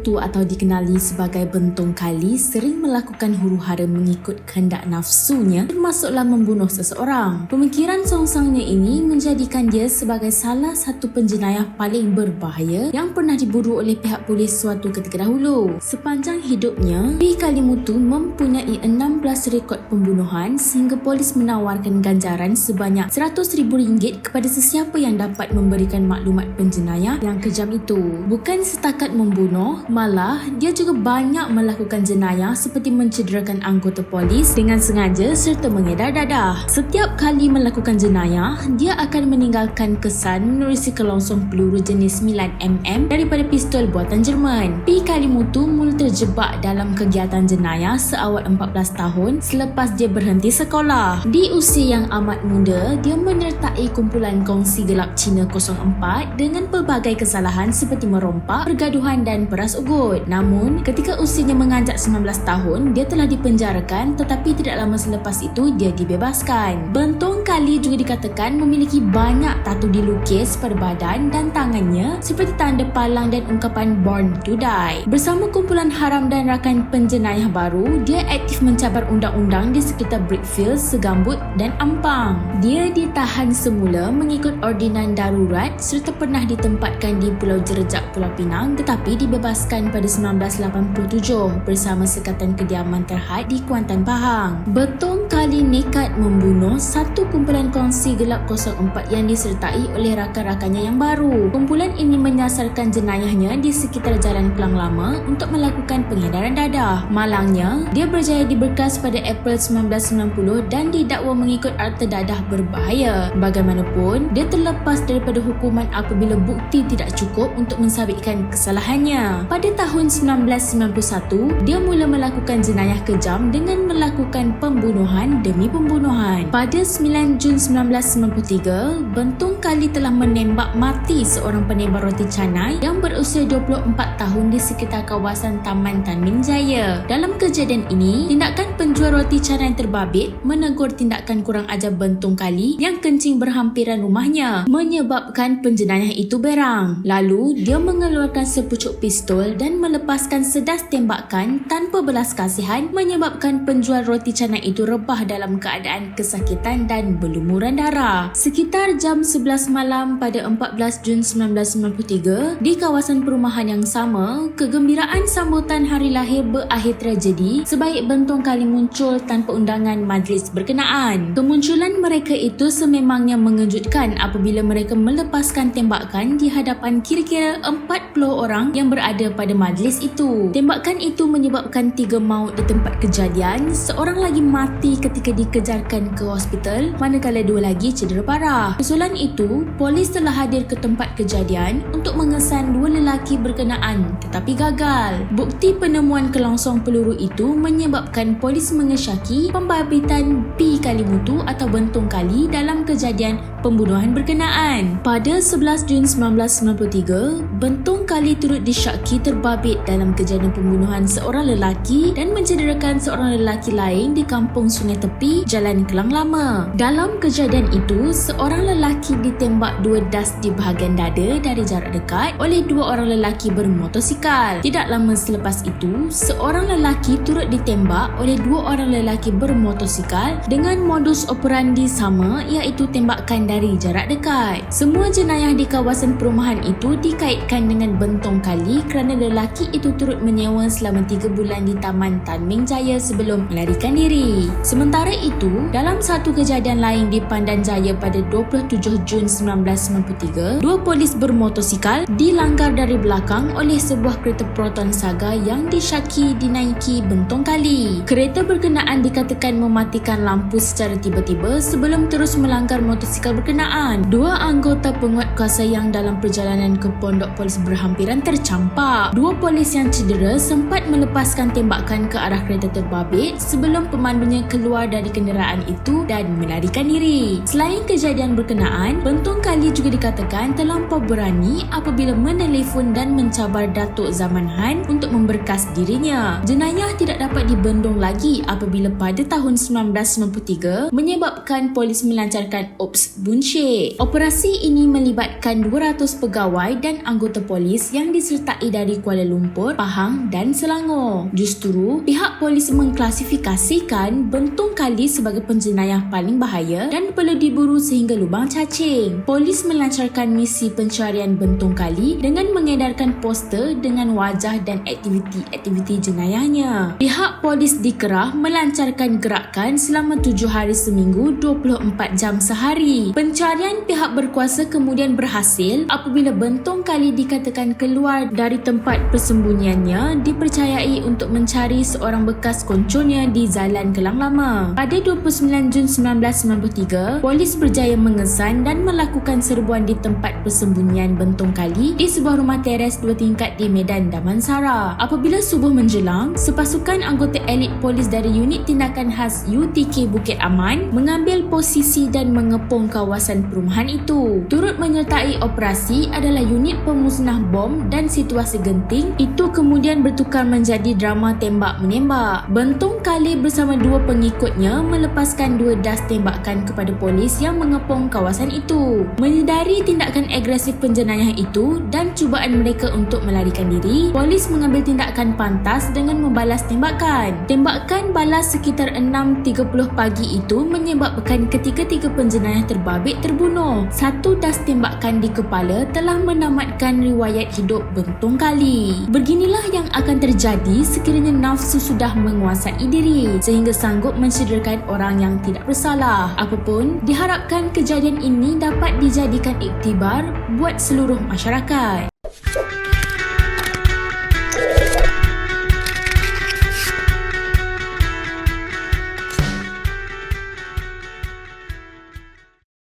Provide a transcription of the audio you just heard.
Mutu atau dikenali sebagai Bentong Kali sering melakukan huru-hara mengikut kehendak nafsunya, termasuklah membunuh seseorang. Pemikiran songsangnya ini menjadikan dia sebagai salah satu penjenayah paling berbahaya yang pernah diburu oleh pihak polis suatu ketika dahulu. Sepanjang hidupnya, P. Kali Mutu mempunyai 16 rekod pembunuhan sehingga polis menawarkan ganjaran sebanyak RM100,000 kepada sesiapa yang dapat memberikan maklumat penjenayah yang kejam itu. Bukan setakat membunuh, malah dia juga banyak melakukan jenayah seperti mencederakan anggota polis dengan sengaja serta mengedar dadah. Setiap kali melakukan jenayah, dia akan meninggalkan kesan menerusi kelongsong peluru jenis 9mm daripada pistol buatan Jerman. P. Kali Mutu mula terjebak dalam kegiatan jenayah seawal 14 tahun selepas dia berhenti sekolah. Di usia yang amat muda, dia menyertai kumpulan kongsi gelap Cina 04 dengan pelbagai kesalahan seperti merompak, pergaduhan dan peras ugut. Namun, ketika usianya menganjak 19 tahun, dia telah dipenjarakan tetapi tidak lama selepas itu dia dibebaskan. Bentong Kali juga dikatakan memiliki banyak tatu dilukis pada badan dan tangannya seperti tanda palang dan ungkapan Born to Die. Bersama kumpulan haram dan rakan penjenayah baru, dia aktif mencabar undang-undang di sekitar Brickfields, Segambut dan Ampang. Dia ditahan semula mengikut ordinan darurat serta pernah ditempatkan di Pulau Jerejak, Pulau Pinang, tetapi dibebaskan pada 1987 bersama sekatan kediaman terhad di Kuantan, Pahang. Bentong Kali nekat membunuh satu kumpulan kongsi gelap 04 yang disertai oleh rakan-rakannya yang baru. Kumpulan ini menyasarkan jenayahnya di sekitar Jalan Kelang Lama untuk melakukan pengedaran dadah. Malangnya, dia berjaya diberkas pada April 1990 dan didakwa mengikut arta dadah berbahaya. Bagaimanapun, dia terlepas daripada hukuman apabila bukti tidak cukup untuk mensabitkan kesalahannya. Pada tahun 1991, dia mula melakukan jenayah kejam dengan melakukan pembunuhan demi pembunuhan. Pada 9 Jun 1993, Bentong Kali telah menembak mati seorang penebar roti canai yang berusia 24 tahun di sekitar kawasan Taman Tan Ming Jaya. Dalam kejadian ini, tindakan penjual roti canai terbabit menegur tindakan kurang ajar Bentong Kali yang kencing berhampiran rumahnya, menyebabkan penjenayah itu berang. Lalu, dia mengeluarkan sepucuk pistol dan melepaskan sedas tembakan tanpa belas kasihan, menyebabkan penjual roti canai itu rebah dalam keadaan kesakitan dan berlumuran darah. Sekitar jam 11 malam pada 14 Jun 1993, di kawasan perumahan yang sama, kegembiraan sambutan hari lahir berakhir tragedi sebaik Bentong Kali muncul tanpa undangan majlis berkenaan. Kemunculan mereka itu sememangnya mengejutkan apabila mereka melepaskan tembakan di hadapan kira-kira 40 orang yang berada pada majlis itu. Tembakan itu menyebabkan 3 maut di tempat kejadian, seorang lagi mati ketika dikejarkan ke hospital, manakala 2 lagi cedera parah. Susulan itu, polis telah hadir ke tempat kejadian untuk mengesan 2 lelaki berkenaan tetapi gagal. Bukti penemuan kelongsong peluru itu menyebabkan polis mengesyaki pembabitan P. Kali Mutu atau Bentong Kali dalam kejadian pembunuhan berkenaan. Pada 11 Jun 1993, Bentong Kali turut disyaki terbabit dalam kejadian pembunuhan seorang lelaki dan mencederakan seorang lelaki lain di kampung Sungai Tepi, Jalan Kelang Lama. Dalam kejadian itu, seorang lelaki ditembak 2 das di bahagian dada dari jarak dekat oleh 2 orang lelaki bermotosikal. Tidak lama selepas itu, seorang lelaki turut ditembak oleh 2 orang lelaki bermotosikal dengan modus operandi sama, iaitu tembakan dari jarak dekat. Semua jenayah di kawasan perumahan itu dikaitkan dengan Bentong Kali kerana lelaki itu turut menyewa selama 3 bulan di Taman Tan Ming Jaya sebelum melarikan diri. Sementara itu, dalam satu kejadian lain di Pandan Jaya pada 27 Jun 1993, 2 polis bermotosikal dilanggar dari belakang oleh sebuah kereta Proton Saga yang disyaki dinaiki Bentong Kali. Kereta berkenaan dikatakan mematikan lampu secara tiba-tiba sebelum terus melanggar motosikal berkenaan. 2 anggota penguatkuasa yang dalam perjalanan ke pondok polis berhampiran tercampak. 2 polis yang cedera sempat melepaskan tembakan ke arah kereta terbabit sebelum pemandunya keluar dari kenderaan itu dan melarikan diri. Selain kejadian berkenaan, Bentong Kali juga dikatakan terlampau berani apabila menelefon dan mencabar Datuk Zaman Han untuk memberkas dirinya. Jenayah tidak dapat dibendung lagi apabila pada tahun 1993 menyebabkan polis melancarkan Ops Bunshe. Operasi ini melibatkan 200 pegawai dan anggota polis yang disertai dari dari Kuala Lumpur, Pahang dan Selangor. Justru, pihak polis mengklasifikasikan Bentong Kali sebagai penjenayah paling bahaya dan perlu diburu sehingga lubang cacing. Polis melancarkan misi pencarian Bentong Kali dengan mengedarkan poster dengan wajah dan aktiviti-aktiviti jenayahnya. Pihak polis di Kedah melancarkan gerakan selama 7 hari seminggu 24 jam sehari. Pencarian pihak berkuasa kemudian berhasil apabila Bentong Kali dikatakan keluar dari tempat persembunyiannya dipercayai untuk mencari seorang bekas konconya di Jalan Kelang Lama. Pada 29 Jun 1993, polis berjaya mengesan dan melakukan serbuan di tempat persembunyian Bentong Kali di sebuah rumah teres 2 tingkat di Medan Damansara. Apabila subuh menjelang, sepasukan anggota elit polis dari Unit Tindakan Khas UTK Bukit Aman mengambil posisi dan mengepung kawasan perumahan itu. Turut menyertai operasi adalah unit pemusnah bom dan situasi genting. Itu kemudian bertukar menjadi drama tembak-menembak. Bentong Kali bersama 2 pengikutnya melepaskan 2 das tembakan kepada polis yang mengepung kawasan itu. Menyedari tindakan agresif penjenayah itu dan cubaan mereka untuk melarikan diri, polis mengambil tindakan pantas dengan membalas tembakan. Tembakan balas sekitar 6.30 pagi itu menyebabkan ketiga-tiga penjenayah terbabit terbunuh. 1 das tembakan di kepala telah menamatkan riwayat hidup Bentong Kali. Beginilah yang akan terjadi sekiranya nafsu sudah menguasai diri sehingga sanggup mencederakan orang yang tidak bersalah. Apapun, diharapkan kejadian ini dapat dijadikan iktibar buat seluruh masyarakat.